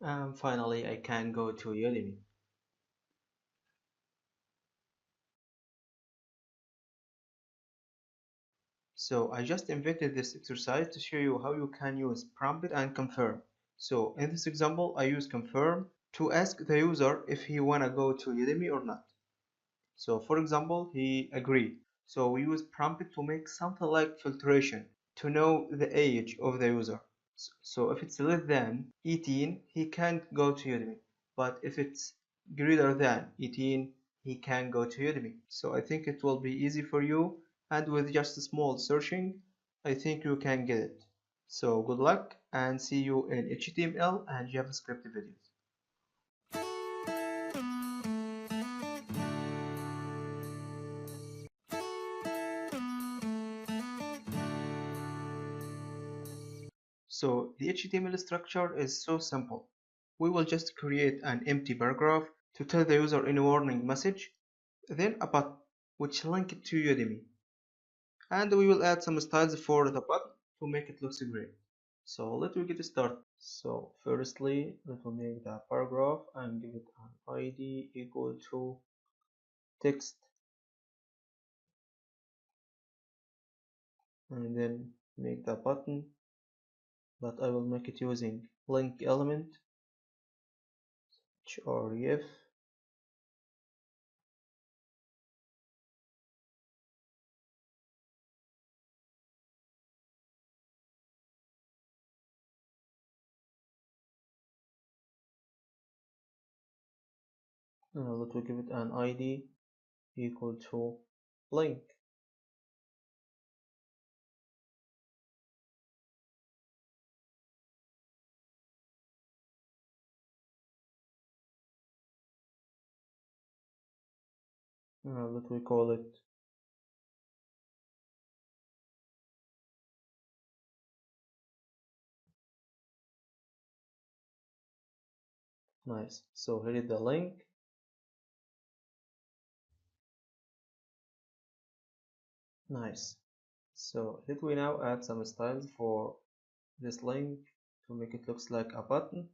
And finally, I can go to Udemy. So I just invented this exercise to show you how you can use prompt and confirm. So in this example, I use confirm to ask the user if he wanna go to Udemy or not. So for example, he agreed. So we use prompt to make something like filtration to know the age of the user. So if it's less than 18, he can't go to Udemy. But if it's greater than 18, he can go to Udemy. So I think it will be easy for you, and with just a small searching, I think you can get it. So good luck and see you in HTML and JavaScript videos. So the HTML structure is so simple. We will just create an empty paragraph to tell the user in a warning message, then a button which link it to Udemy, and we will add some styles for the button to make it look great. So let me get started. So firstly, let me make the paragraph and give it an ID equal to text, and then make the button, but I will make it using link element href. Let me give it an ID equal to link. Let me call it nice. So here is the link. Nice. So let me now add some styles for this link to make it looks like a button.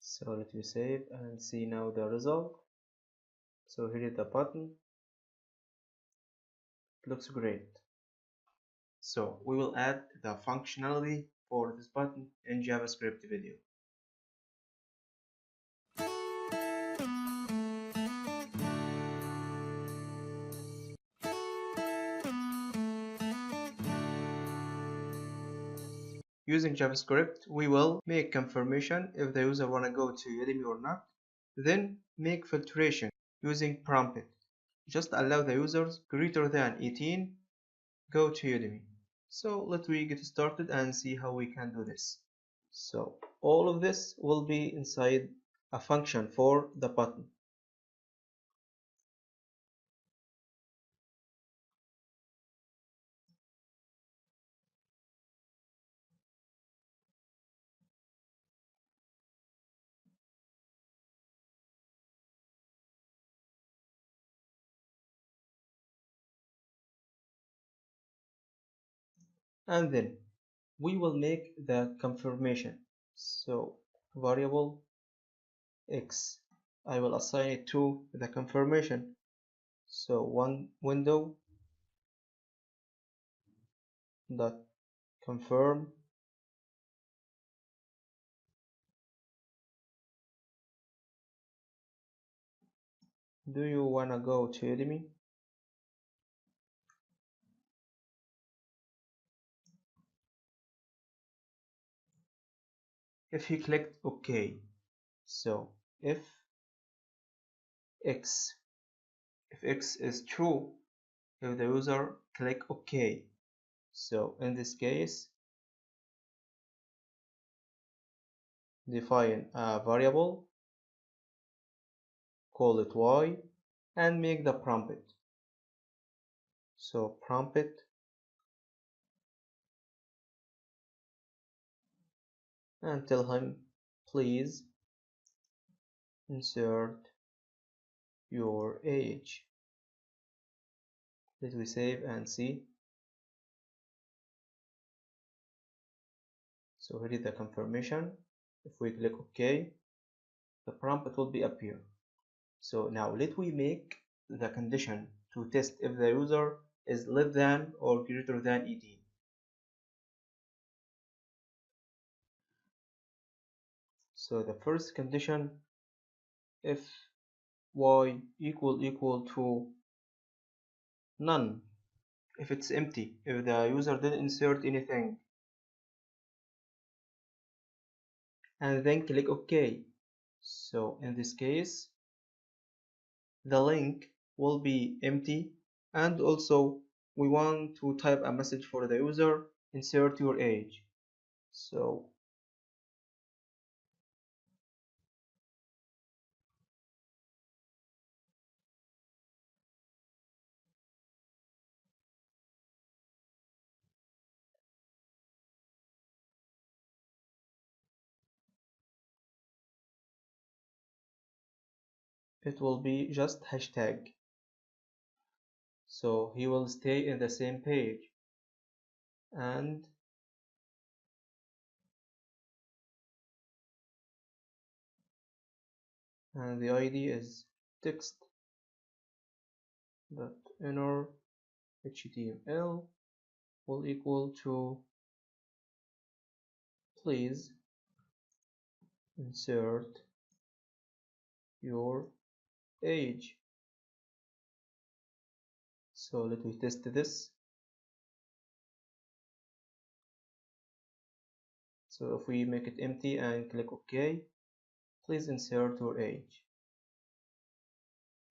So let me save and see now the result. So here is the button. It looks great. So we will add the functionality for this button in JavaScript video. Using JavaScript, we will make confirmation if the user wanna go to Udemy or not, then make filtration using prompt. Just allow the users greater than 18 go to Udemy. So let me get started and see how we can do this. So all of this will be inside a function for the button. And then we will make the confirmation. So variable x, I will assign it to the confirmation. So one window dot confirm. Do you wanna go to Udemy? If you clicked OK, so x if x is true, if the user click OK, so in this case define a variable, call it y, and make the prompt. So prompt and tell him please insert your age. Let me save and see. So here is the confirmation. If we click OK, the prompt will be appear. So now let we make the condition to test if the user is less than or greater than 18. So the first condition, if y equal to none, if it's empty, if the user didn't insert anything, and then click OK. So in this case, the link will be empty, and also we want to type a message for the user, insert your age. So it will be just hashtag. So he will stay in the same page, and the ID is text dot inner html will equal to please insert your age. So let me test this. So if we make it empty and click OK, please insert your age.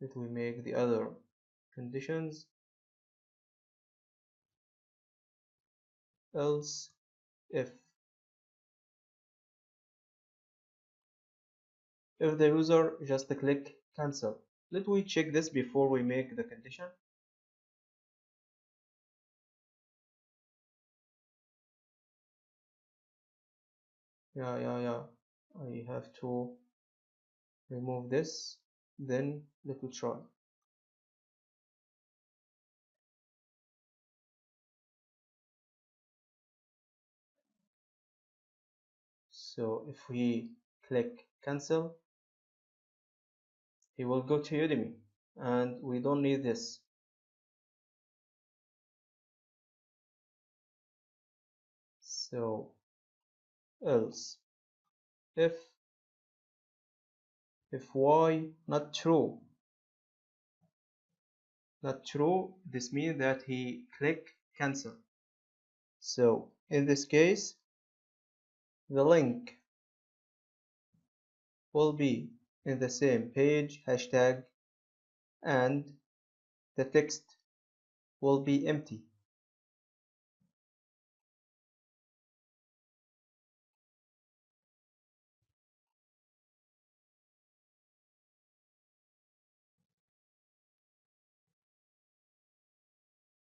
Let me make the other conditions. Else if the user just click cancel. Let me check this before we make the condition. Yeah. I have to remove this. Then let me try. So if we click cancel, he will go to Udemy, and we don't need this. So else if y not true, this means that he click cancel. So in this case, the link will be in the same page hashtag, and the text will be empty.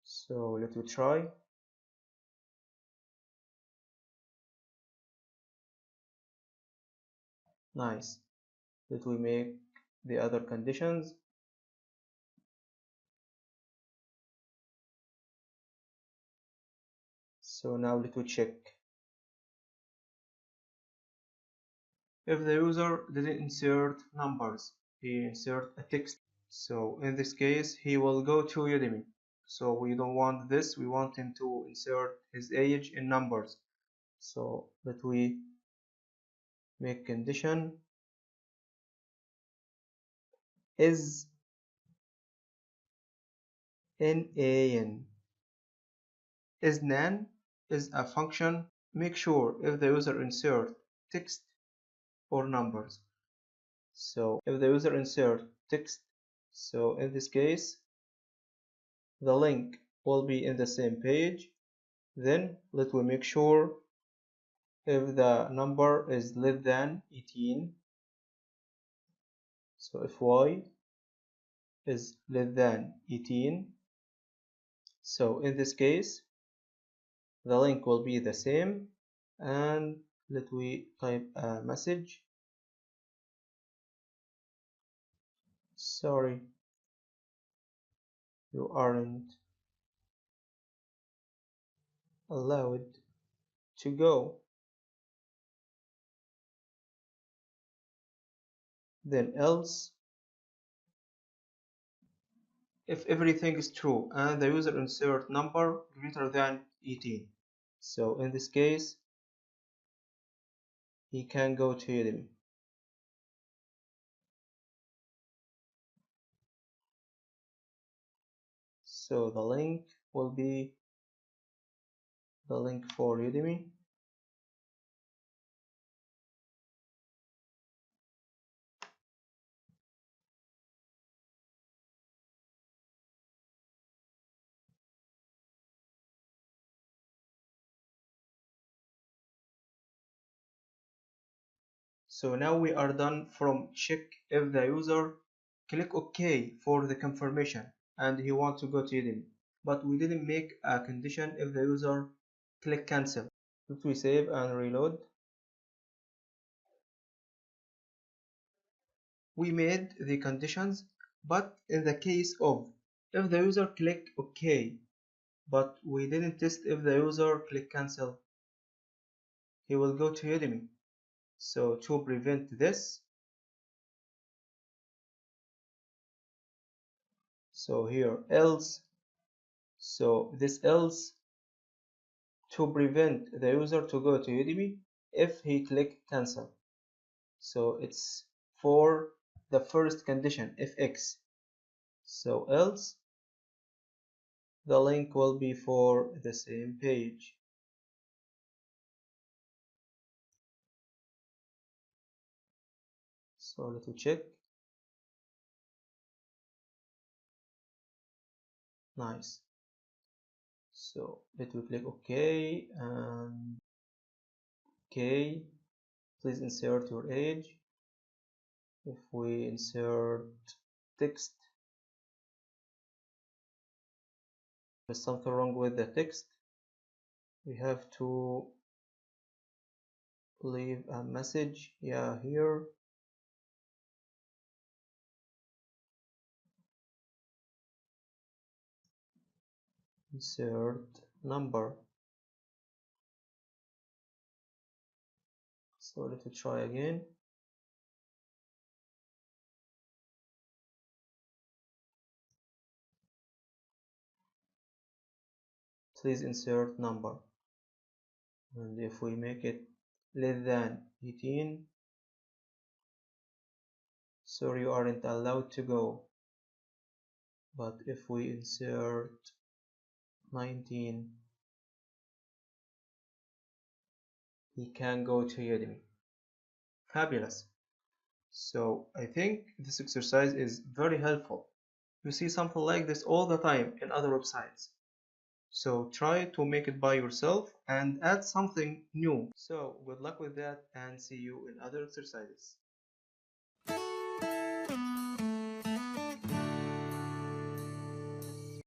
So let me try. Nice. Let me make the other conditions. So now let me check. If the user didn't insert numbers, he insert a text. So in this case, he will go to Udemy. So we don't want this. We want him to insert his age in numbers. So let we make condition is nan. Is nan is a function. Make sure if the user insert text or numbers. So if the user insert text, so in this case, the link will be in the same page. Then let me make sure if the number is less than 18. So if y is less than 18, so in this case the link will be the same, and let we type a message. Sorry, you aren't allowed to go. Then else, if everything is true and the user insert number greater than 18. So in this case, he can go to Udemy. So the link will be the link for Udemy. So now we are done from check if the user click OK for the confirmation and he wants to go to Udemy. But we didn't make a condition if the user click cancel. Let we save and reload. We made the conditions, but in the case of if the user click OK, but we didn't test if the user click cancel, he will go to Udemy. So to prevent this, so here else, so this else to prevent the user to go to Udemy if he click cancel. So it's for the first condition if X. So else the link will be for the same page. So let me check. Nice. So let me click OK and OK. Please insert your age. If we insert text, there's something wrong with the text. We have to leave a message. Yeah, here. Insert number. So let me try again. Please insert number. And if we make it less than 18, so you aren't allowed to go. But if we insert 19, he can go to Udemy. Fabulous. So I think this exercise is very helpful. You see something like this all the time in other websites. So try to make it by yourself and add something new. So good luck with that and see you in other exercises.